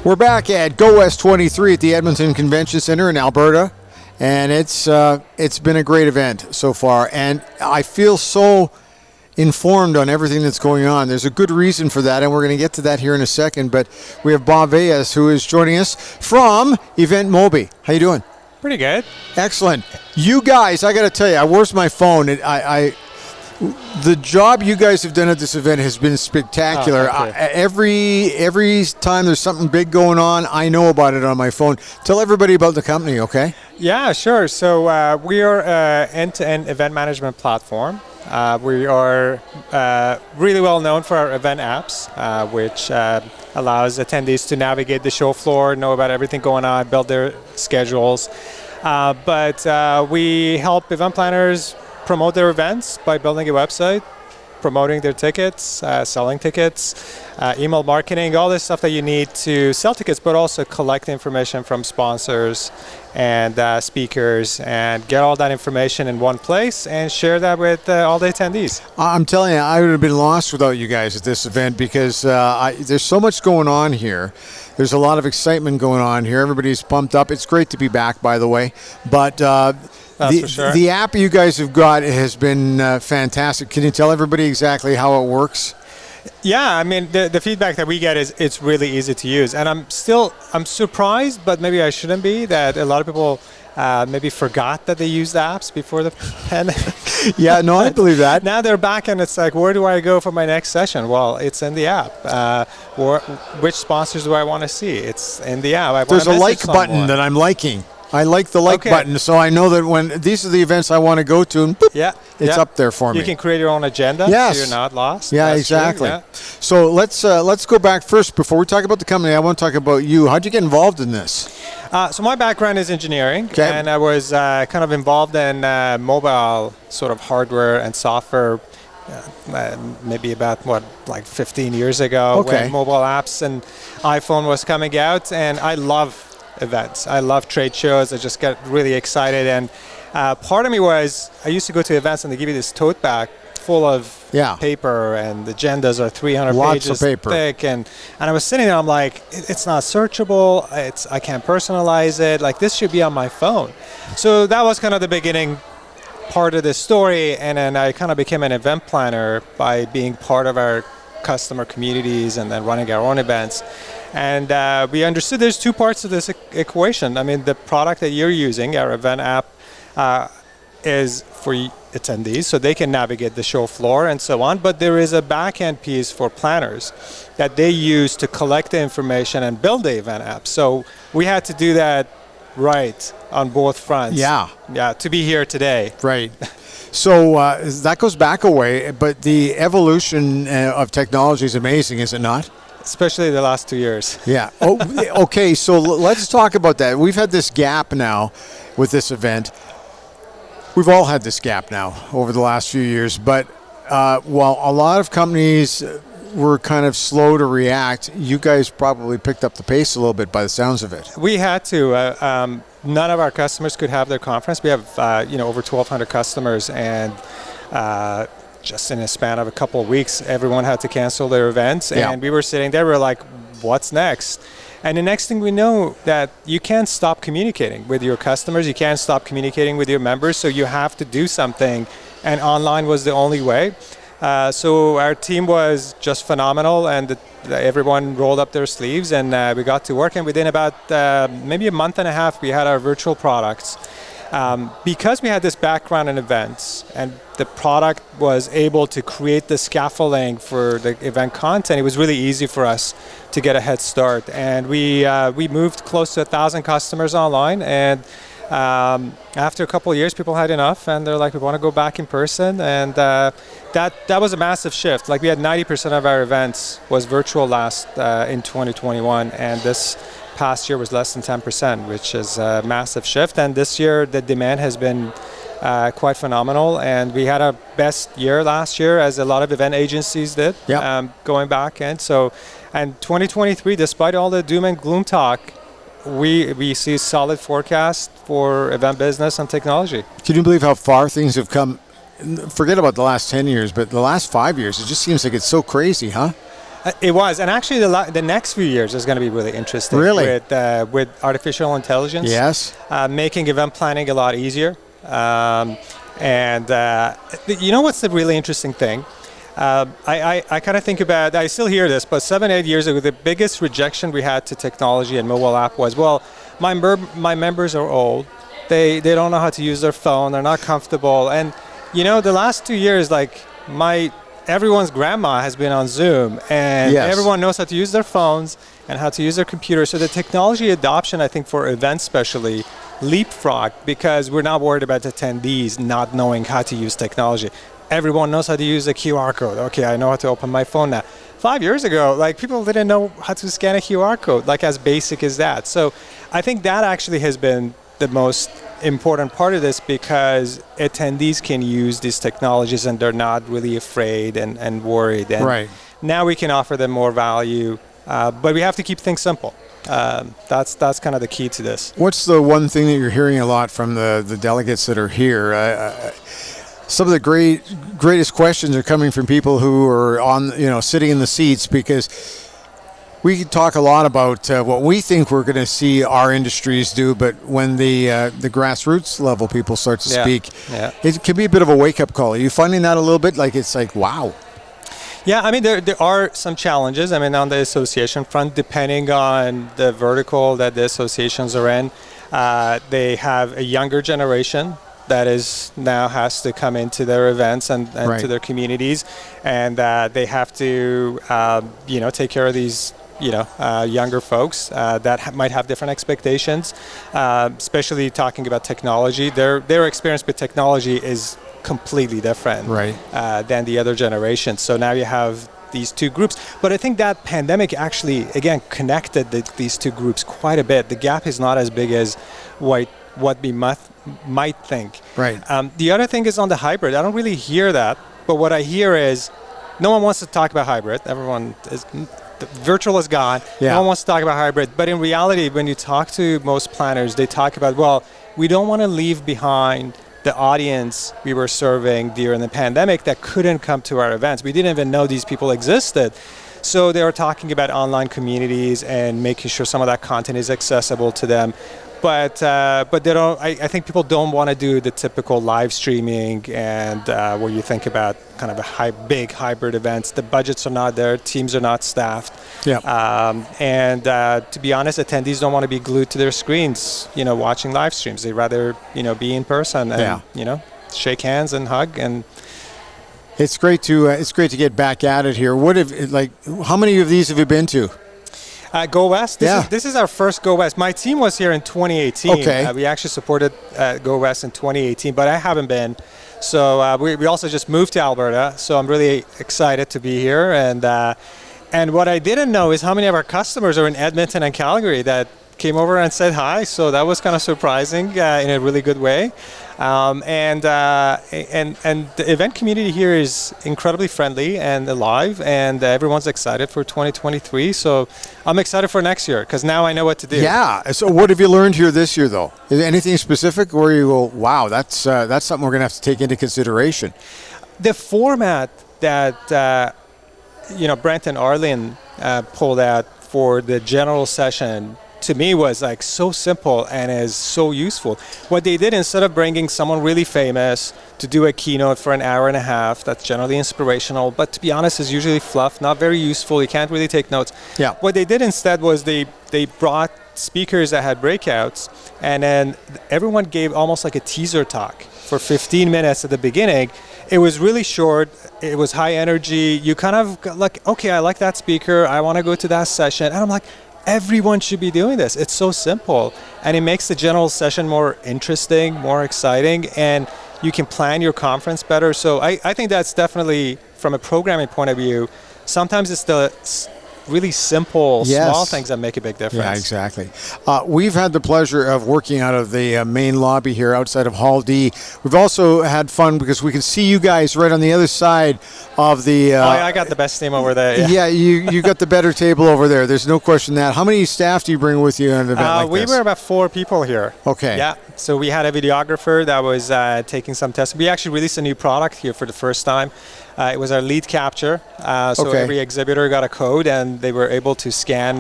We're back at Go West 23 at the Edmonton Convention Center in Alberta, and it's been a great event so far, and I feel so informed on everything that's going on. There's a good reason for that, and we're going to get to that here in a second, but we have Vaez, who is joining us from EventMobi. How you doing? Pretty good. Excellent. You guys, I got to tell you, where's my phone? The job you guys have done at this event has been spectacular. Every time there's something big going on, I know about it on my phone. Tell everybody about the company, okay? Yeah, sure. So we are an end-to-end event management platform. We are really well known for our event apps, which allows attendees to navigate the show floor, know about everything going on, build their schedules. But we help event planners promote their events by building a website, promoting their tickets, selling tickets, email marketing, all this stuff that you need to sell tickets, but also collect information from sponsors and speakers and get all that information in one place and share that with all the attendees. I'm telling you, I would have been lost without you guys at this event because there's so much going on here. There's a lot of excitement going on here. Everybody's pumped up. It's great to be back, by the way. But for sure. The app you guys have got has been fantastic. Can you tell everybody exactly how it works? Yeah, I mean, the feedback that we get is it's really easy to use. And I'm surprised, but maybe I shouldn't be, that a lot of people maybe forgot that they used the apps before the pandemic. Yeah, no, I believe that. Now they're back and it's like, where do I go for my next session? Well, it's in the app. Which sponsors do I want to see? It's in the app. There's a like button that I'm liking. I like the like button, so I know that when these are the events I want to go to, and boop, it's up there for me. You can create your own agenda, so you're not lost. Yeah, That's exactly. True, yeah. So let's go back first. Before we talk about the company, I want to talk about you. How'd you get involved in this? So my background is engineering, and I was kind of involved in mobile sort of hardware and software maybe about, 15 years ago when mobile apps and iPhone was coming out, and I love events. I love trade shows. I just get really excited, and part of me was I used to go to events and they give you this tote bag full of paper, and the agendas are 300 pages thick, and I was sitting there, I'm like, it's not searchable, I can't personalize it, like this should be on my phone. So that was kind of the beginning part of this story, and then I kind of became an event planner by being part of our customer communities and then running our own events. And we understood there's two parts of this equation. I mean, the product that you're using, our event app, is for attendees, so they can navigate the show floor and so on. But there is a back-end piece for planners that they use to collect the information and build the event app. So we had to do that right on both fronts. Yeah, to be here today. Right. So that goes back a way, but the evolution of technology is amazing, is it not? Especially the last 2 years. Yeah. Okay, so let's talk about that. We've had this gap now with this event. We've all had this gap now over the last few years, but while a lot of companies were kind of slow to react, you guys probably picked up the pace a little bit by the sounds of it. We had to. None of our customers could have their conference. We have over 1,200 customers, and just in a span of a couple of weeks, everyone had to cancel their events, and we were sitting there, we're like, what's next? And the next thing we know, that you can't stop communicating with your customers, you can't stop communicating with your members, so you have to do something, and online was the only way. So our team was just phenomenal, and everyone rolled up their sleeves, and we got to work, and within about maybe a month and a half, we had our virtual products. Because we had this background in events, and the product was able to create the scaffolding for the event content, it was really easy for us to get a head start. And we moved close to 1,000 customers online, and after a couple of years, people had enough, and they're like, we want to go back in person, and that was a massive shift. Like, we had 90% of our events was virtual last in 2021, and this past year was less than 10%, which is a massive shift. And this year, the demand has been quite phenomenal, and we had our best year last year, as a lot of event agencies did, going back. And 2023, despite all the doom and gloom talk, we see solid forecast for event business and technology. Can you believe how far things have come? Forget about the last 10 years, but the last 5 years, it just seems like it's so crazy, huh? It was, and actually the next few years is going to be really interesting. Really? With artificial intelligence. Yes. Making event planning a lot easier. You know what's the really interesting thing? I kind of think about, I still hear this, but 7-8 years ago, the biggest rejection we had to technology and mobile app was, well, my members are old. They don't know how to use their phone. They're not comfortable. And, the last 2 years, like, everyone's grandma has been on Zoom, and everyone knows how to use their phones and how to use their computers. So the technology adoption, I think, for events especially, leapfrog, because we're not worried about attendees not knowing how to use technology. Everyone knows how to use a QR code. Okay, I know how to open my phone now. 5 years ago, like, people didn't know how to scan a QR code, like as basic as that. So I think that actually has been the most important part of this, because attendees can use these technologies and they're not really afraid and worried. And now we can offer them more value, but we have to keep things simple. That's kind of the key to this. What's the one thing that you're hearing a lot from the delegates that are here? Some of the greatest questions are coming from people who are sitting in the seats, because we talk a lot about what we think we're going to see our industries do, but when the grassroots level people start to speak, it can be a bit of a wake-up call. Are you finding that a little bit? Like, it's like, wow. Yeah, I mean, there are some challenges. I mean, on the association front, depending on the vertical that the associations are in, they have a younger generation that now has to come into their events and to their communities, and they have to take care of these younger folks that might have different expectations, especially talking about technology. Their experience with technology is completely different than the other generation. So now you have these two groups. But I think that pandemic actually, again, connected these two groups quite a bit. The gap is not as big as what we might think. The other thing is on the hybrid. I don't really hear that, but what I hear is no one wants to talk about hybrid. Virtual is gone. No one wants to talk about hybrid. But in reality, when you talk to most planners, they talk about, well, we don't want to leave behind the audience we were serving during the pandemic that couldn't come to our events. We didn't even know these people existed. So they were talking about online communities and making sure some of that content is accessible to them. But they don't. I think people don't want to do the typical live streaming and where you think about kind of big hybrid events. The budgets are not there. Teams are not staffed. And to be honest, attendees don't want to be glued to their screens, watching live streams. They'd rather, be in person and, shake hands and hug. And it's great to get back at it here. How many of these have you been to? Go West? This is our first Go West. My team was here in 2018. Okay. We actually supported Go West in 2018, but I haven't been. So we also just moved to Alberta, so I'm really excited to be here. And what I didn't know is how many of our customers are in Edmonton and Calgary that came over and said hi. So that was kind of surprising in a really good way. And the event community here is incredibly friendly and alive, and everyone's excited for 2023. So I'm excited for next year because now I know what to do. Yeah. So what have you learned here this year, though? Is there anything specific where you go, wow, that's something we're going to have to take into consideration? The format that Brent and Arlene pulled out for the general session, to me, was like so simple and is so useful. What they did, instead of bringing someone really famous to do a keynote for an hour and a half, that's generally inspirational, but to be honest is usually fluff, not very useful, you can't really take notes. What they did instead was they brought speakers that had breakouts, and then everyone gave almost like a teaser talk for 15 minutes at the beginning. It was really short, it was high energy, you kind of got like, okay, I like that speaker, I want to go to that session, and I'm like, everyone should be doing this. It's so simple, and it makes the general session more interesting, more exciting, and you can plan your conference better. So I think that's definitely, from a programming point of view, sometimes it's the really simple, small things that make a big difference. Yeah, exactly. We've had the pleasure of working out of the main lobby here outside of Hall D. We've also had fun because we can see you guys right on the other side of the... I got the best team over there. Yeah, you got the better table over there. There's no question that. How many staff do you bring with you on an event like this? We were about 4 people here. Okay. Yeah, so we had a videographer that was taking some tests. We actually released a new product here for the first time. It was our lead capture. So every exhibitor got a code, and they were able to scan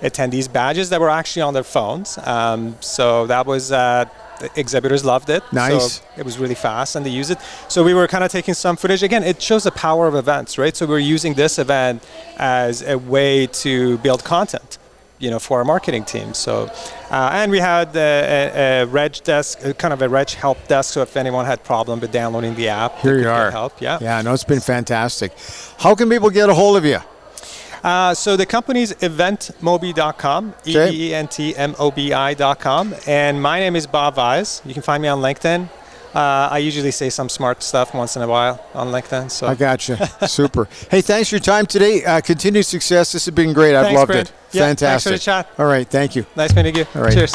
attendees' badges that were actually on their phones. So that was... the exhibitors loved it. Nice. So it was really fast, and they used it. So we were kind of taking some footage. Again, it shows the power of events, right? So we're using this event as a way to build content, for our marketing team. So, and we had a reg desk, kind of a reg help desk. So if anyone had problem with downloading the app, here you are. Help. Yeah. Yeah. No, it's been fantastic. How can people get a hold of you? So the company's eventmobi.com, eventmobi.com, and my name is Bob Vaez. You can find me on LinkedIn. I usually say some smart stuff once in a while on LinkedIn. So I gotcha. Super. Hey, thanks for your time today. Continued success. This has been great. I've loved Bryn. it. Yeah, fantastic. Thanks for the chat. All right. Thank you. Nice meeting you. All right. Cheers.